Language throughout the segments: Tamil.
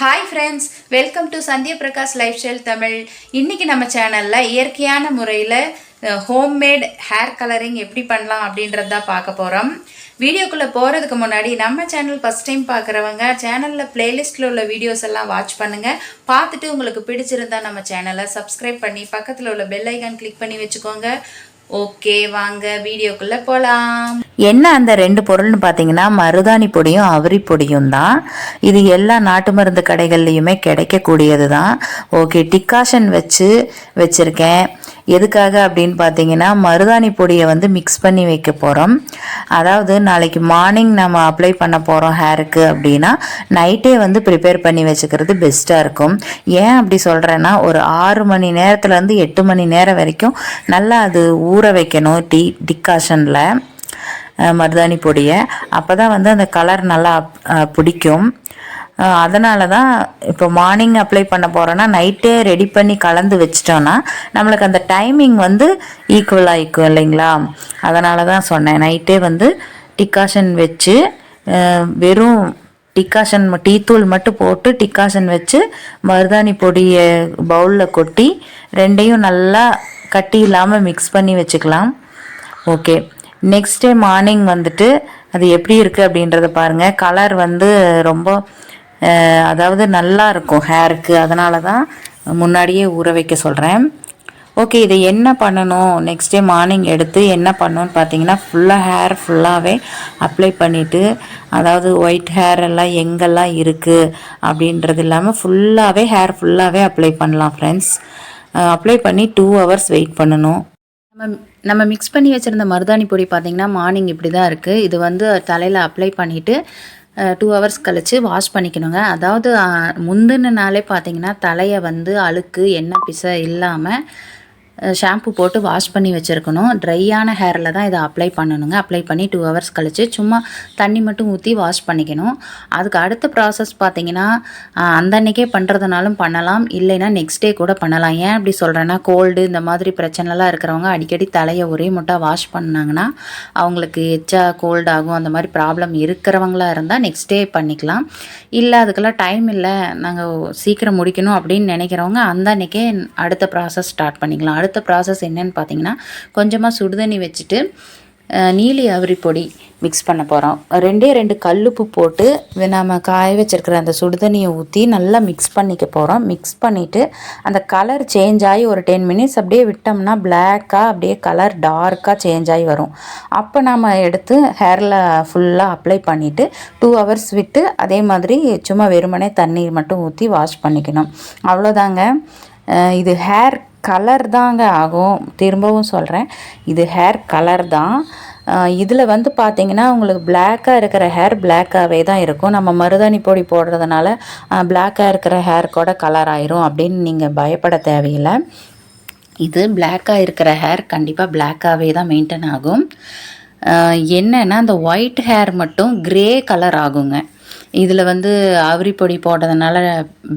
Hi friends, welcome to Sandhya Prakash life style Tamil. இன்றைக்கி நம்ம சேனலில் இயற்கையான முறையில் ஹோம்மேட் ஹேர் கலரிங் எப்படி பண்ணலாம் அப்படின்றது தான் பார்க்க போகிறோம். வீடியோக்குள்ளே போகிறதுக்கு முன்னாடி நம்ம சேனல் ஃபஸ்ட் டைம் பார்க்குறவங்க சேனலில் ப்ளேலிஸ்ட்டில் உள்ள வீடியோஸ் எல்லாம் வாட்ச் பண்ணுங்கள். பார்த்துட்டு உங்களுக்கு பிடிச்சிருந்தா நம்ம சேனலை சப்ஸ்கிரைப் பண்ணி பக்கத்தில் உள்ள பெல் ஐக்கான் கிளிக் பண்ணி வச்சுக்கோங்க. ஓகே, வாங்க வீடியோக்குள்ளே போகலாம். என்ன அந்த ரெண்டு பொருள்னு பார்த்தீங்கன்னா மருதாணி பொடியும் அவரி பொடியும் தான். இது எல்லா நாட்டு மருந்து கடைகள்லையுமே கிடைக்கக்கூடியது தான். ஓகே, டிக்காஷன் வச்சுருக்கேன். எதுக்காக அப்படின்னு பார்த்தீங்கன்னா மருதாணி பொடியை மிக்ஸ் பண்ணி வைக்க போகிறோம். அதாவது நாளைக்கு மார்னிங் நம்ம அப்ளை பண்ண போகிறோம் ஹேருக்கு அப்படின்னா நைட்டே ப்ரிப்பேர் பண்ணி வச்சுக்கிறது பெஸ்ட்டாக இருக்கும். ஏன் அப்படி சொல்கிறேன்னா ஒரு 6 மணி நேரத்துலேருந்து 8 மணி நேரம் வரைக்கும் நல்லா அது ஊற வைக்கணும் டிக்காஷனில் மருதாணி பொடியை. அப்போ தான் அந்த கலர் நல்லா பிடிக்கும். அதனால தான் இப்போ மார்னிங் அப்ளை பண்ண போகிறோன்னா நைட்டே ரெடி பண்ணி கலந்து வச்சிட்டோன்னா நம்மளுக்கு அந்த டைமிங் ஈக்குவலாக இருக்கும் இல்லைங்களா. அதனால தான் சொன்னேன் நைட்டே டிக்காஷன் வச்சு வெறும் டிக்காஷன் டீத்தூள் மட்டும் போட்டு டிக்காஷன் வச்சு மருதாணி பொடியை பவுலில் கொட்டி ரெண்டையும் நல்லா கட்டி இல்லாமல் மிக்ஸ் பண்ணி வச்சுக்கலாம். ஓகே, நெக்ஸ்ட் டே மார்னிங் அது எப்படி இருக்குது அப்படின்றத பாருங்கள். கலர் ரொம்ப அதாவது நல்லா இருக்கும் ஹேருக்கு. அதனால தான் முன்னாடியே ஊற வைக்க சொல்கிறேன். ஓகே, இதை என்ன பண்ணணும் நெக்ஸ்ட் டே மார்னிங் எடுத்து என்ன பண்ணணும்னு பார்த்தீங்கன்னா ஹேர் ஃபுல்லாகவே அப்ளை பண்ணிவிட்டு, அதாவது ஒயிட் ஹேர் எல்லாம் எங்கெல்லாம் இருக்குது அப்படின்றது இல்லாமல் ஹேர் ஃபுல்லாகவே அப்ளை பண்ணலாம் ஃப்ரெண்ட்ஸ். அப்ளை பண்ணி 2 hours வெயிட் பண்ணணும். நம்ம மிக்ஸ் பண்ணி வச்சுருந்த மருதாணி பொடி பார்த்திங்கன்னா மார்னிங் இப்படி தான் இருக்குது. இது தலையில் அப்ளை பண்ணிவிட்டு 2 hours கழித்து வாஷ் பண்ணிக்கணுங்க. அதாவது முந்தின நாளே பார்த்திங்கன்னா தலையை அழுக்கு எண்ணெய் பிசை இல்லாமல் ஷாம்பு போட்டு வாஷ் பண்ணி வச்சுருக்கணும். ட்ரையான ஹேரில் தான் இதை அப்ளை பண்ணணுங்க. அப்ளை பண்ணி 2 hours கழித்து சும்மா தண்ணி மட்டும் ஊற்றி வாஷ் பண்ணிக்கணும். அதுக்கு அடுத்த ப்ராசஸ் பார்த்திங்கன்னா அந்த அன்றைக்கே பண்ணுறதுனாலும் பண்ணலாம், இல்லைன்னா நெக்ஸ்ட் டே கூட பண்ணலாம். ஏன் அப்படி சொல்கிறேன்னா கோல்டு இந்த மாதிரி பிரச்சனைலாம் இருக்கிறவங்க அடிக்கடி தலையை ஒரே முட்டாக வாஷ் பண்ணாங்கன்னா அவங்களுக்கு எச்சா கோல்டு ஆகும். அந்த மாதிரி ப்ராப்ளம் இருக்கிறவங்களாக இருந்தால் நெக்ஸ்ட் டே பண்ணிக்கலாம். இல்லை அதுக்கெல்லாம் டைம் இல்லை, நாங்கள் சீக்கிரம் முடிக்கணும் அப்படின்னு நினைக்கிறவங்க அந்த அன்றைக்கே அடுத்த ப்ராசஸ் ஸ்டார்ட் பண்ணிக்கலாம். அடுத்த ப்ராசஸ் என்னன்னு பார்த்தீங்கன்னா கொஞ்சமாக சுடுதண்ணி வச்சுட்டு நீலி அவரி பொடி மிக்ஸ் பண்ண போகிறோம். 2 கல்லுப்பு போட்டு நம்ம காய வச்சுருக்கிற அந்த சுடுதண்ணியை ஊற்றி நல்லா மிக்ஸ் பண்ணிக்க போகிறோம். மிக்ஸ் பண்ணிவிட்டு அந்த கலர் சேஞ்ச் ஆகி ஒரு 10 minutes அப்படியே விட்டோம்னா பிளாக்காக அப்படியே கலர் டார்க்காக சேஞ்ச் ஆகி வரும். அப்போ நம்ம எடுத்து ஹேரில் ஃபுல்லாக அப்ளை பண்ணிவிட்டு 2 hours விட்டு அதே மாதிரி சும்மா வெறுமனே தண்ணீர் மட்டும் ஊற்றி வாஷ் பண்ணிக்கணும். அவ்வளோதாங்க. இது ஹேர் கலர் தாங்க ஆகும். திரும்பவும் சொல்கிறேன், இது ஹேர் கலர் தான். இதில் பார்த்திங்கன்னா உங்களுக்கு பிளாக்காக இருக்கிற ஹேர் பிளாக்காகவே தான் இருக்கும். நம்ம மருதாணி பொடி போடுறதுனால பிளாக்காக இருக்கிற ஹேர் கூட கலர் ஆயிரும் அப்படின்னு நீங்கள் பயப்பட தேவையில்லை. இது பிளாக்காக இருக்கிற ஹேர் கண்டிப்பாக பிளாக்காகவே தான் மெயின்டைன் ஆகும். என்னென்னா அந்த ஒயிட் ஹேர் மட்டும் க்ரே கலர் ஆகுங்க. இதில் அவரி பொடி போடுறதுனால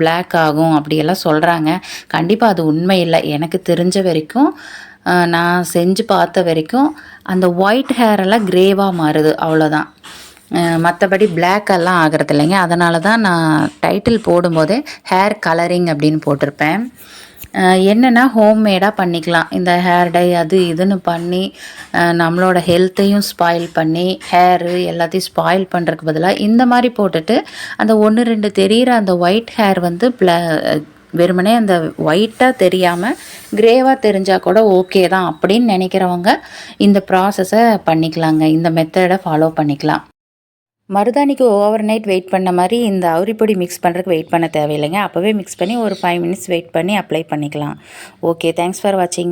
பிளாக் ஆகும் அப்படியெல்லாம் சொல்கிறாங்க. கண்டிப்பாக அது உண்மை இல்லை. எனக்கு தெரிஞ்ச வரைக்கும் நான் செஞ்சு பார்த்த வரைக்கும் அந்த ஒயிட் ஹேரெல்லாம் க்ரேவாக மாறுது, அவ்வளோதான். மற்றபடி பிளாக்கெல்லாம் ஆகிறது இல்லைங்க. அதனால தான் நான் டைட்டில் போடும்போதே ஹேர் கலரிங் அப்படின்னு போட்டிருப்பேன். என்னென்னா ஹோம்மேடாக பண்ணிக்கலாம். இந்த ஹேர் டை அது இதுன்னு பண்ணி நம்மளோட ஹெல்த்தையும் ஸ்பாயில் பண்ணி ஹேரு எல்லாத்தையும் ஸ்பாயில் பண்ணுறதுக்கு பதிலாக இந்த மாதிரி போட்டுட்டு அந்த 1-2 தெரிகிற அந்த ஒயிட் ஹேர் வெறுமனே அந்த ஒயிட்டாக தெரியாமல் க்ரேவாக தெரிஞ்சால் கூட ஓகே தான் அப்படின்னு நினைக்கிறவங்க இந்த ப்ராசஸை பண்ணிக்கலாங்க. இந்த மெத்தடை ஃபாலோ பண்ணிக்கலாம். மருதாணிக்கு ஓவர் நைட் வெயிட் பண்ண மாதிரி இந்த அவரி பொடி மிக்ஸ் பண்ணுறதுக்கு வெயிட் பண்ண தேவையில்லைங்க. அப்போவே மிக்ஸ் பண்ணி ஒரு 5 minutes வெயிட் பண்ணி அப்ளை பண்ணிக்கலாம். ஓகே, தேங்க்ஸ் ஃபார் வாட்சிங்.